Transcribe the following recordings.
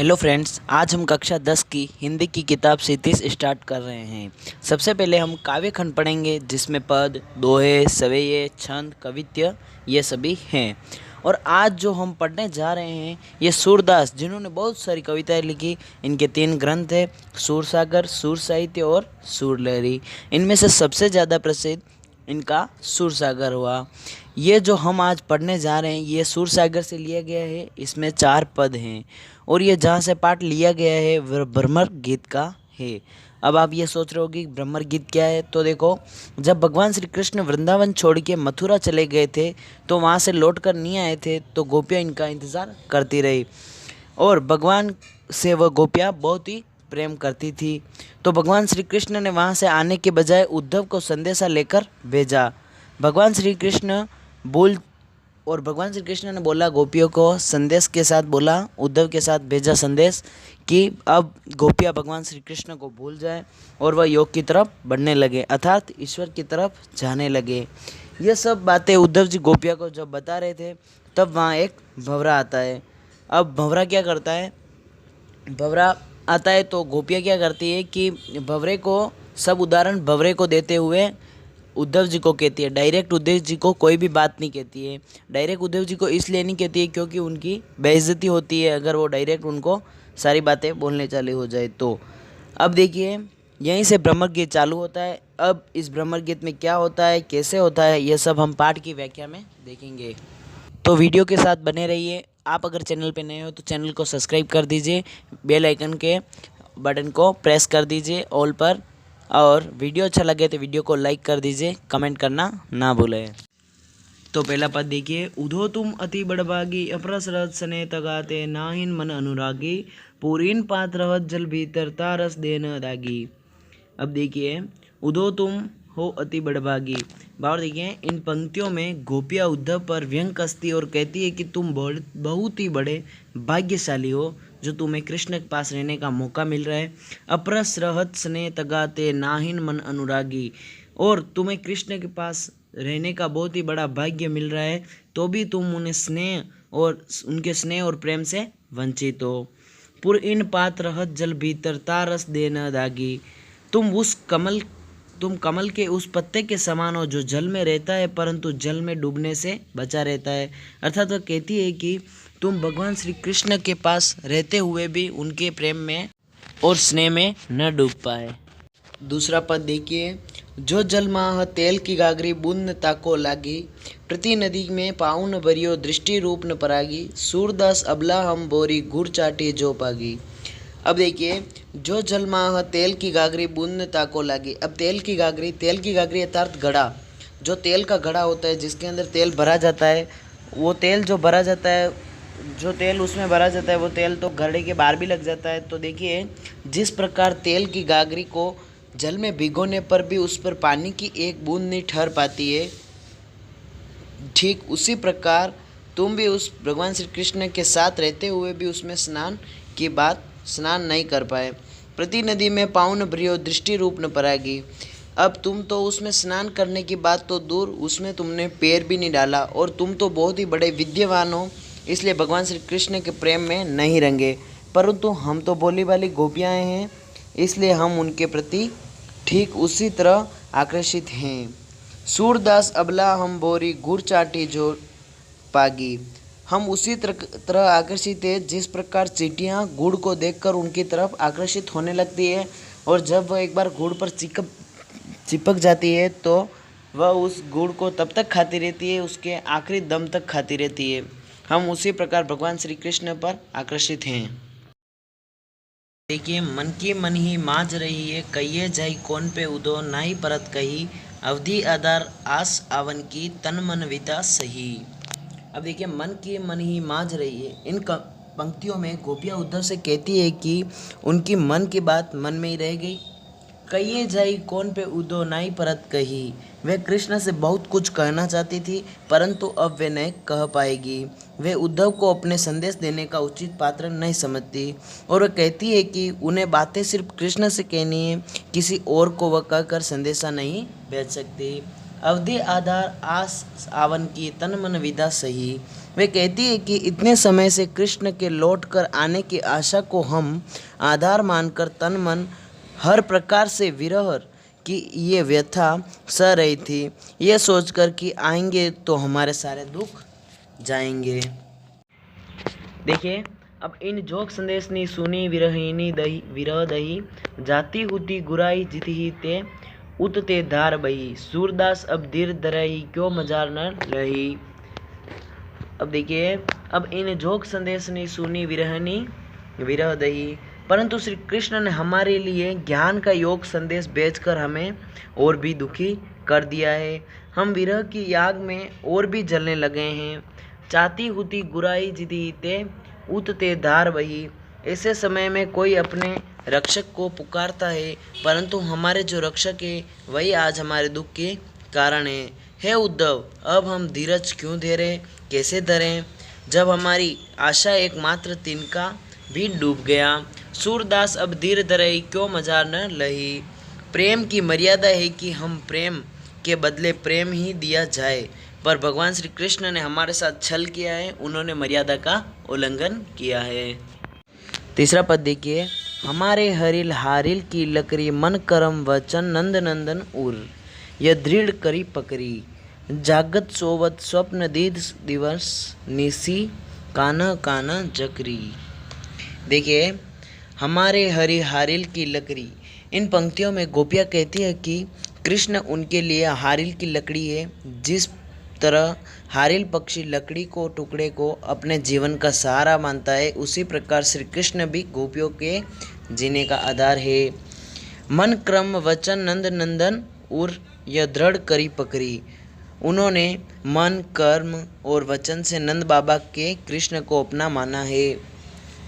Hello friends, आज हम कक्षा 10 की हिंदी की किताब क्षितिज स्टार्ट कर रहे हैं। सबसे पहले हम काव्य खंड पढ़ेंगे जिसमें पद, दोहे, सवैये, छंद, कवित्य ये सभी हैं। और आज जो हम पढ़ने जा रहे हैं ये सूरदास, जिन्होंने बहुत सारी कविताएं लिखी। इनके 3 ग्रंथ हैं, सूरसागर, सूर साहित्य और सूरलहरी। इनमें से सबसे ज़्यादा प्रसिद्ध इनका सूरसागर हुआ। ये जो हम आज पढ़ने जा रहे हैं ये सूरसागर से लिया गया है। इसमें 4 पद हैं और ये जहाँ से पाठ लिया गया है वह भ्रमर गीत का है। अब आप ये सोच रहे हो कि भ्रमर गीत क्या है, तो देखो, जब भगवान श्री कृष्ण वृंदावन छोड़ के मथुरा चले गए थे तो वहाँ से लौट कर नहीं आए थे, तो गोपियाँ इनका इंतज़ार करती रही और भगवान से वह गोपियाँ बहुत ही प्रेम करती थी। तो भगवान श्री कृष्ण ने वहाँ से आने के बजाय उद्धव को संदेशा लेकर भेजा। भगवान श्री कृष्ण भगवान श्री कृष्ण ने बोला गोपियों को, संदेश के साथ बोला, उद्धव के साथ भेजा संदेश कि अब गोपियाँ भगवान श्री कृष्ण को भूल जाए और वह योग की तरफ बढ़ने लगे, अर्थात ईश्वर की तरफ जाने लगे। ये सब बातें उद्धव जी गोपिया को जब बता रहे थे तब वहाँ एक भंवरा आता है। अब भंवरा क्या करता है, भंवरा आता है तो गोपियाँ क्या करती है कि भंवरे को सब उदाहरण भंवरे को देते हुए उद्धव जी को कहती है। डायरेक्ट उद्धव जी को कोई भी बात नहीं कहती है। डायरेक्ट उद्धव जी को इसलिए नहीं कहती है क्योंकि उनकी बेइज्जती होती है अगर वो डायरेक्ट उनको सारी बातें बोलने चालू हो जाए तो। अब देखिए, यहीं से भ्रमर गीत चालू होता है। अब इस भ्रमर गीत में क्या होता है, कैसे होता है, ये सब हम पाठ की व्याख्या में देखेंगे, तो वीडियो के साथ बने रहिए। आप अगर चैनल पे नए हो तो चैनल को सब्सक्राइब कर दीजिए, बेल आइकन के बटन को प्रेस कर दीजिए ऑल पर, और वीडियो अच्छा लगे तो वीडियो को लाइक कर दीजिए, कमेंट करना ना भूलें। तो पहला पद देखिए, उधो तुम अति बड़भागी, अपरस रथ सने तगाते, नाहिन मन अनुरागी, पूरीन पात रहत जल भीतर, तारस देन दागी। अब देखिए, उधो तुम हो अति बड़भागी। बार देखिए, इन पंक्तियों में गोपिया उद्धव पर व्यंग कसती और कहती है कि तुम बहुत ही बड़े भाग्यशाली हो जो तुम्हें कृष्ण के पास रहने का मौका मिल रहा है। अपरस रहत स्नेह तगाते, नाहिन मन अनुरागी, और तुम्हें कृष्ण के पास रहने का बहुत ही बड़ा भाग्य मिल रहा है, तो भी तुम उन्हें उनके स्नेह और प्रेम से वंचित हो। पुर इन पात रहत जल भीतर, तारस दे न दागी। तुम कमल के उस पत्ते के समान हो जो जल में रहता है परंतु जल में डूबने से बचा रहता है। अर्थात वह कहती है कि तुम भगवान श्री कृष्ण के पास रहते हुए भी उनके प्रेम में और स्नेह में न डूब पाए। दूसरा पद देखिए, जो जल माह तेल की गागरी, बूंद ताको लागी, प्रति नदी में पाउन भरियो, दृष्टि रूप न परागी, सूरदास अबला हम बोरी, गुड़ चाटी जो पागी। अब देखिए, जो जल माह तेल की गागरी, बूंद ताको लागी। अब तेल की गागरी अर्थात घड़ा, जो तेल का घड़ा होता है जिसके अंदर तेल भरा जाता है, वो तेल जो भरा जाता है, जो तेल उसमें भरा जाता है वो तेल तो घड़े के बाहर भी लग जाता है। तो देखिए, जिस प्रकार तेल की गागरी को जल में भिगोने पर भी उस पर पानी की एक बूंद नहीं ठहर पाती है, ठीक उसी प्रकार तुम भी उस भगवान श्री कृष्ण के साथ रहते हुए भी उसमें स्नान नहीं कर पाए। प्रति नदी में पाउन भरियो, दृष्टि रूप न परागी। अब तुम तो उसमें स्नान करने की बात तो दूर, उसमें तुमने पैर भी नहीं डाला और तुम तो बहुत ही बड़े विद्यावान हो, इसलिए भगवान श्री कृष्ण के प्रेम में नहीं रंगे। परंतु हम तो भोली भाली गोपियाँ हैं, इसलिए हम उनके प्रति ठीक उसी तरह आकर्षित हैं। सूरदास अबला हम बोरी, गुड़ चाटी जो पागी। हम उसी तरह आकर्षित है जिस प्रकार चींटियाँ गुड़ को देखकर उनकी तरफ आकर्षित होने लगती है, और जब वह एक बार गुड़ पर चिपक जाती है तो वह उस गुड़ को तब तक खाती रहती है, उसके आखिरी दम तक खाती रहती है। हम उसी प्रकार भगवान श्री कृष्ण पर आकर्षित हैं। देखिए, मन की मन ही माज रही है, कहिए जाई कौन पे उदो, नाही परत कही, अवधि आधार आस आवन की, तन मन विदा सही। अब देखिए, मन की मन ही माज रही है। इन पंक्तियों में गोपियाँ उद्धव से कहती है कि उनकी मन की बात मन में ही रह गई। कहिए जाई कौन पे उदो, नाई परत कही। वे कृष्ण से बहुत कुछ कहना चाहती थी परंतु अब वे नहीं कह पाएगी। वे उद्धव को अपने संदेश देने का उचित पात्र नहीं समझती और वह कहती है कि उन्हें बातें सिर्फ कृष्ण से कहनी है, किसी और को वह कहकर संदेशा नहीं भेज सकती। अवधि आधार आस आवन की, तन मन विदा सही। वे कहती है कि इतने समय से कृष्ण के लौट कर आने की आशा को हम आधार मानकर तन मन हर प्रकार से विरह की ये व्यथा सह रही थी, ये सोचकर कि आएंगे तो हमारे सारे दुख जाएंगे। देखिए, अब इन जोग संदेश नी सुनी विरहिनी दही विरह दही जाती हुती गुराई जितही ते उतते धार बही सूरदास अब धीर धरही क्यों मजार न रही। अब देखिए, अब इन जोग संदेश ने सुनी विरहनी विरह दही, परंतु श्री कृष्ण ने हमारे लिए ज्ञान का योग संदेश भेजकर हमें और भी दुखी कर दिया है। हम विरह की याग में और भी जलने लगे हैं। चाहती हुती गुराई जिदीते उतते धार बही। ऐसे समय में कोई अपने रक्षक को पुकारता है, परंतु हमारे जो रक्षक है वही आज हमारे दुख के कारण है। हे उद्धव, अब हम धीरज क्यों धरे, कैसे धरें, जब हमारी आशा एकमात्र तिनका भी डूब गया। सूरदास अब धीर धरई क्यों मजार न लही। प्रेम की मर्यादा है कि हम प्रेम के बदले प्रेम ही दिया जाए, पर भगवान श्री कृष्ण ने हमारे साथ छल किया है, उन्होंने मर्यादा का उल्लंघन किया है। तीसरा पद देखिए, हमारे हरिल हारिल की लकड़ी मन करम वचन नंद नंदन उर यह दृढ़ करी पकड़ी जागत सोवत स्वप्न दीद दिवस निसी कान्हा कान्हा जकरी। देखिए, हमारे हरि हारिल की लकड़ी, इन पंक्तियों में गोपियाँ कहती है कि कृष्ण उनके लिए हारिल की लकड़ी है। जिस तरह हारिल पक्षी लकड़ी को टुकड़े को अपने जीवन का सहारा मानता है, उसी प्रकार श्री कृष्ण भी गोपियों के जीने का आधार है। मन क्रम वचन नंद नंदन उर यह दृढ़ करी पकड़ी, उन्होंने मन कर्म और वचन से नंद बाबा के कृष्ण को अपना माना है।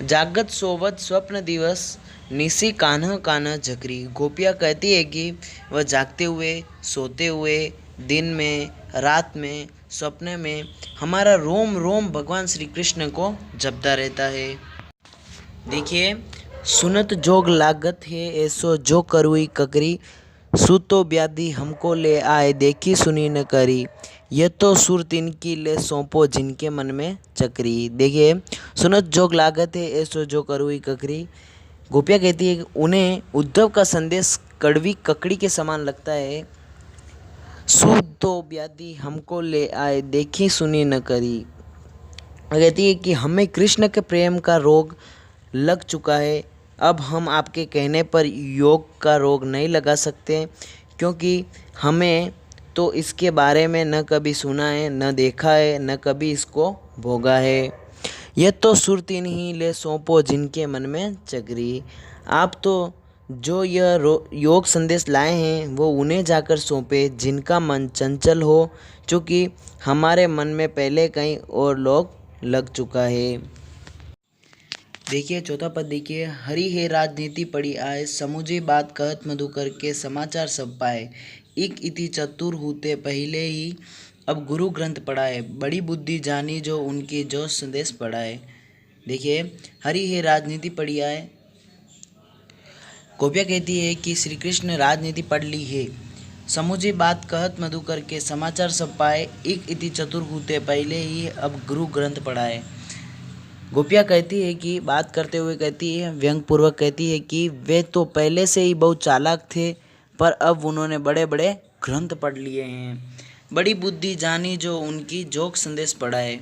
जागत सोवत स्वप्न दिवस निसी कान्हा कान्हा झकरी, गोपियाँ कहती है कि वह जागते हुए, सोते हुए, दिन में, रात में, स्वप्न में हमारा रोम रोम भगवान श्री कृष्ण को जपता रहता है। देखिए, सुनत जोग लागत है ऐसो जो करुई ककरी सूतो ब्याधि हमको ले आए देखी सुनी न करी यह तो सुर तिनकी ले सौंपो जिनके मन में चक्री। देखिए, सुनत जोग लागत है ऐसो जो करुई ककरी, गोपियाँ कहती है कि उन्हें उद्धव का संदेश कड़वी ककड़ी के समान लगता है। सूतो ब्याधि हमको ले आए देखी सुनी न करी, कहती है कि हमें कृष्ण के प्रेम का रोग लग चुका है। अब हम आपके कहने पर योग का रोग नहीं लगा सकते, क्योंकि हमें तो इसके बारे में न कभी सुना है, न देखा है, न कभी इसको भोगा है। यह तो सुरतीन ही ले सौंपो जिनके मन में चकरी, आप तो जो यह योग संदेश लाए हैं वो उन्हें जाकर सौंपे जिनका मन चंचल हो, चूँकि हमारे मन में पहले कहीं और लोग लग चुका है। देखिए, चौथा पद देखिए, हरि है राजनीति पड़ी आए समुझी बात कहत मधुकर के समाचार सब पाए इक इति चतुर होते पहले ही अब गुरु ग्रंथ पढ़ाए बड़ी बुद्धि जानी जो उनकी जो संदेश पढ़ाए। देखिए, हरि है राजनीति पड़ी आए, गोपियाँ कहती है कि श्री कृष्ण राजनीति पढ़ ली है। समुझी बात कहत मधुकर के समाचार सब पाए इक इति चतुर होते पहले ही अब गुरु ग्रंथ पढ़ाए। गोपियाँ कहती है कि बात करते हुए कहती है, व्यंग पूर्वक कहती है कि वे तो पहले से ही बहुत चालाक थे, पर अब उन्होंने बड़े बड़े ग्रंथ पढ़ लिए हैं। बड़ी बुद्धि जानी जो उनकी जोग संदेश पढ़ा है,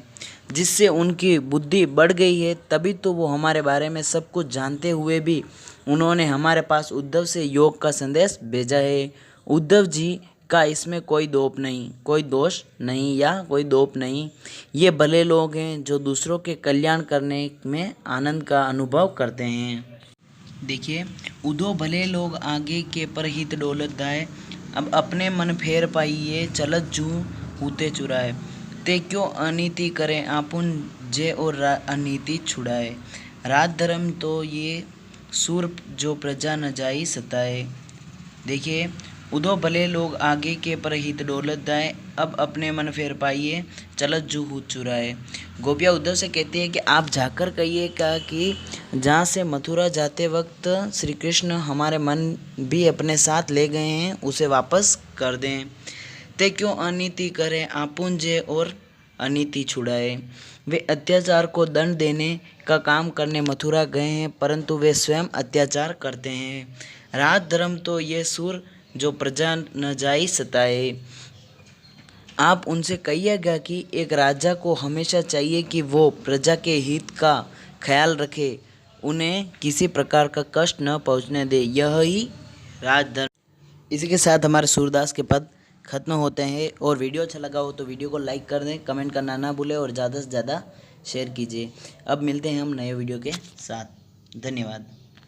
जिससे उनकी बुद्धि बढ़ गई है, तभी तो वो हमारे बारे में सब कुछ जानते हुए भी उन्होंने हमारे पास उद्धव से योग का संदेश भेजा है। उद्धव जी का इसमें कोई दोष नहीं या कोई दोष नहीं। ये भले लोग हैं जो दूसरों के कल्याण करने में आनंद का अनुभव करते हैं। देखिए, उधो भले लोग आगे के परहित डोलत दाए अब अपने मन फेर पाइए चलत जू हूते चुराए ते क्यों अनीति करें आपुन जे और अनीति छुड़ाए राज धर्म तो ये सूर जो प्रजा न जाई सताए। देखिए, उधो भले लोग आगे के परहित डोलत दाए अब अपने मन फेर पाइए चलत जू हूत चुराए। गोपियाँ उद्धव से कहती है कि आप जाकर कहिएगा कि जहाँ से मथुरा जाते वक्त श्री कृष्ण हमारे मन भी अपने साथ ले गए हैं, उसे वापस कर दें। ते क्यों अनीति करें आपुन जे और अनीति छुड़ाए। वे अत्याचार को दंड देने का काम करने मथुरा गए हैं, परंतु वे स्वयं अत्याचार करते हैं। राज धर्म तो ये सुर जो प्रजा न जाई सताए। आप उनसे कहिएगा कि एक राजा को हमेशा चाहिए कि वो प्रजा के हित का ख्याल रखे, उन्हें किसी प्रकार का कष्ट न पहुंचने दे। यही राजधर्म। इसी के साथ हमारे सूरदास के पद खत्म होते हैं। और वीडियो अच्छा लगा हो तो वीडियो को लाइक कर दें, कमेंट करना ना भूलें और ज़्यादा से ज़्यादा शेयर कीजिए। अब मिलते हैं हम नए वीडियो के साथ। धन्यवाद।